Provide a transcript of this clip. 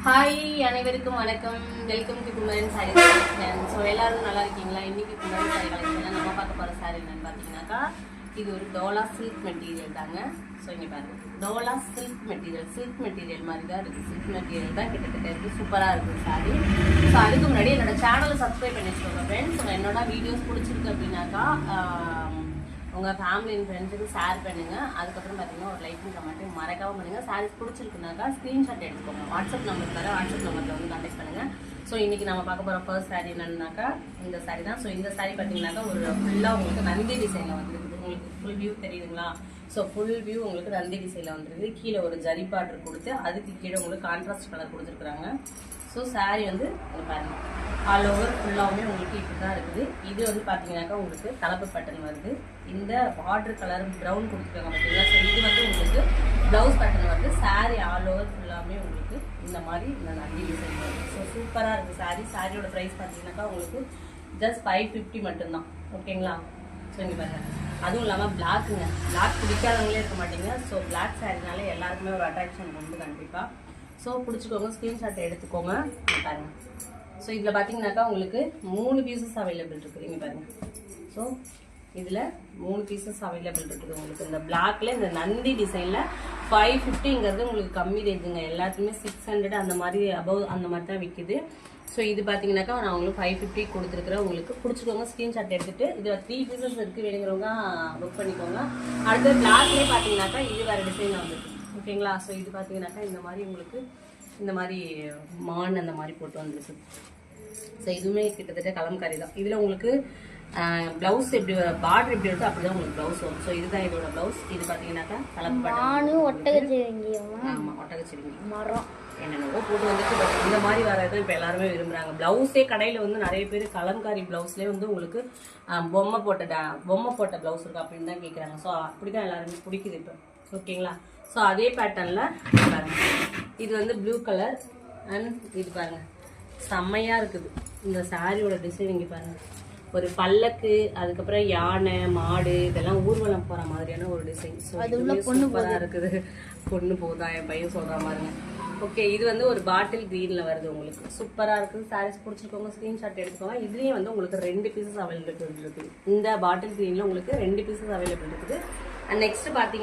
Hi அனைவருக்கும் வணக்கம். Welcome to Kumaran sorry collection. So எல்லாரும் நல்லா இருக்கீங்களா? இன்னைக்கு குமரன் சாரி கலெக்ஷனில் நம்ம பார்க்க போகிற சாரி என்னன்னு பார்த்தீங்கன்னாக்கா, இது ஒரு டோலா சில்க் மெட்டீரியல் தாங்க. ஸோ இங்கே பாருங்க, டோலா சில்க் மெட்டீரியல் மாதிரி தான் இருக்குது. சில்க் மெட்டீரியல் தான் கிட்டத்தட்ட இருக்குது. சூப்பராக இருக்குது சாரி. ஸோ அதுக்கு முன்னாடி என்னோட சேனலை சப்ஸ்கிரைப் பண்ணி வச்சுக்கோங்க ஃப்ரெண்ட்ஸ். என்னோட வீடியோஸ் பிடிச்சிருக்கு அப்படின்னாக்கா உங்கள் ஃபேமிலி அண்ட் ஃப்ரெண்ட்ஸுக்கு ஷேர் பண்ணுங்கள். அதுக்கப்புறம் பார்த்தீங்கன்னா ஒரு லைக்கும் கமெண்ட்டும் மறக்காமல் பண்ணுங்கள். சாரீஸ் பிடிச்சிருக்குனாக்கா ஸ்க்ரீன்ஷாட் எடுத்துக்கோங்க. வாட்ஸ்அப் நம்பர் தர வாட்ஸ்அப் நம்பரில் வந்து கான்டெக்ட் பண்ணுங்கள். ஸோ இன்றைக்கி நம்ம பார்க்க போகிற ஃபர்ஸ்ட் சாரீ என்னன்னாக்கா இந்த சாரீ தான். ஸோ இந்த சாரீ பார்த்தீங்கன்னாக்கா ஒரு ஃபுல்லாக உங்களுக்கு நந்தி டிசைனில் வந்துருக்குது. உங்களுக்கு ஃபுல் வியூ தெரியுதுங்களா? ஸோ ஃபுல் வியூ உங்களுக்கு நந்தி டிசைனில் வந்துருக்குது. கீழே ஒரு ஜரி பார்டர் கொடுத்து அதுக்கு கீழே உங்களுக்கு கான்ட்ராஸ்ட் கலர் கொடுத்துருக்குறாங்க. ஸோ சாரீ வந்து பாருங்கள், ஆல் ஓவர் ஃபுல்லாகவுமே உங்களுக்கு இப்படி தான் இருக்குது. இது வந்து பார்த்தீங்கன்னாக்கா உங்களுக்கு கலப்பு பேட்டர்ன் வருது. இந்த பார்டர் கலர் ப்ரௌன் கொடுத்துருக்காங்க பார்த்தீங்களா? ஸோ இது வந்து உங்களுக்கு ப்ளவுஸ் பேட்டர்ன் வருது. சாரீ ஆல் ஓவர் ஃபுல்லாகவுமே உங்களுக்கு இந்த மாதிரி இந்த நந்தி டிசைன் வருது. ஸோ சூப்பராக இருக்குது சாரீ. சாரியோட ப்ரைஸ் பார்த்தீங்கன்னாக்கா உங்களுக்கு ஜஸ்ட் 550 மட்டும்தான். ஓகேங்களா? ஸோ இங்கே பாருங்கள், அதுவும் இல்லாமல் பிளாக்குங்க. பிளாக் பிடிக்காதவங்களே இருக்க மாட்டீங்க. ஸோ பிளாக் சாரினால எல்லாருக்குமே ஒரு அட்ராக்ஷன் உண்டு கண்டிப்பாக. ஸோ பிடிச்சிக்கோங்க, ஸ்க்ரீன்ஷாட் எடுத்துக்கோங்க. பாருங்கள், ஸோ இதில் பார்த்தீங்கன்னாக்கா உங்களுக்கு 3 பீசஸ் அவைலபிள் இருக்குது. இங்கே பாருங்கள், ஸோ இதில் 3 பீசஸ் அவைலபிள் இருக்குது உங்களுக்கு. இந்த பிளாக்ல இந்த நந்தி டிசைனில் 550ங்கிறது உங்களுக்கு கம்மி ரேஞ்சுங்க. எல்லாத்துக்குமே 600 அந்த மாதிரி அபவ் அந்த மாதிரி தான் விற்கிது. ஸோ இது பார்த்தீங்கன்னாக்கா நான் உங்களுக்கு 550 கொடுத்துருக்குறேன். உங்களுக்கு பிடிச்சிக்கோங்க, ஸ்க்ரீன்ஷாட் எடுத்துகிட்டு இதில் 3 பீசஸ் இருக்குது. வேணுங்கிறவங்க புக் பண்ணிக்கோங்க. அடுத்து பிளாக்லேயே பார்த்தீங்கன்னாக்கா இது வேறு டிசைன் வந்துருக்கு. ஓகேங்களா? ஸோ இது பார்த்தீங்கன்னாக்கா இந்த மாதிரி உங்களுக்கு இந்த மாதிரி மான் அந்த மாதிரி போட்டு வந்துருக்கு. ஸோ இதுவுமே கிட்டத்தட்ட கலம்காரி தான். இதில் உங்களுக்கு ப்ளவுஸ் எப்படி பார்டர் எப்படி இருக்கோ அப்படி தான் உங்களுக்கு ப்ளவுஸ் வரும். ஸோ இதுதான் இதோட ப்ளவுஸ். இது பார்த்தீங்கன்னாக்கா கலப்பு ஒட்டகச்சிவிங்கி. ஆமாம், ஒட்டகச்சிவிங்கி மரம் என்னென்னவோ போட்டு வந்துட்டு. பட் இந்த மாதிரி வரதான் இப்போ எல்லாருமே விரும்புகிறாங்க. ப்ளவுஸே கடையில் வந்து நிறைய பேர் கலம்காரி ப்ளவுஸ்லேயே வந்து உங்களுக்கு பொம்மை போட்ட ப்ளவுஸ் இருக்கு அப்படின்னு தான் கேட்குறாங்க. ஸோ அப்படி தான் எல்லாருமே பிடிக்குது இப்போ. ஓகேங்களா? ஸோ அதே பேட்டர்னில் பாருங்கள், இது வந்து ப்ளூ கலர் அண்ட் இது பாருங்கள் செம்மையாக இருக்குது. இந்த சாரியோட டிசைன் இங்கே பாருங்கள், ஒரு பல்லக்கு, அதுக்கப்புறம் யானை மாடு இதெல்லாம் ஊர்வலம் போகிற மாதிரியான ஒரு டிசைன். ஸோ சூப்பராக இருக்குது. பொண்ணு போதா என் பையன் சொல்கிற மாதிரிங்க. ஓகே, இது வந்து ஒரு பாட்டில் க்ரீனில் வருது. உங்களுக்கு சூப்பராக இருக்குது. சாரீஸ் பிடிச்சிருக்கோங்க, ஸ்க்ரீன்ஷாட் எடுத்துக்கோங்க. இதுலேயும் வந்து உங்களுக்கு 2 பீசஸ் அவைலபிள் இருக்குது. இந்த பாட்டில் க்ரீனில் உங்களுக்கு 2 பீசஸ் அவைலபிள் இருக்குது. அண்ட் நெக்ஸ்ட் பார்த்தீங்க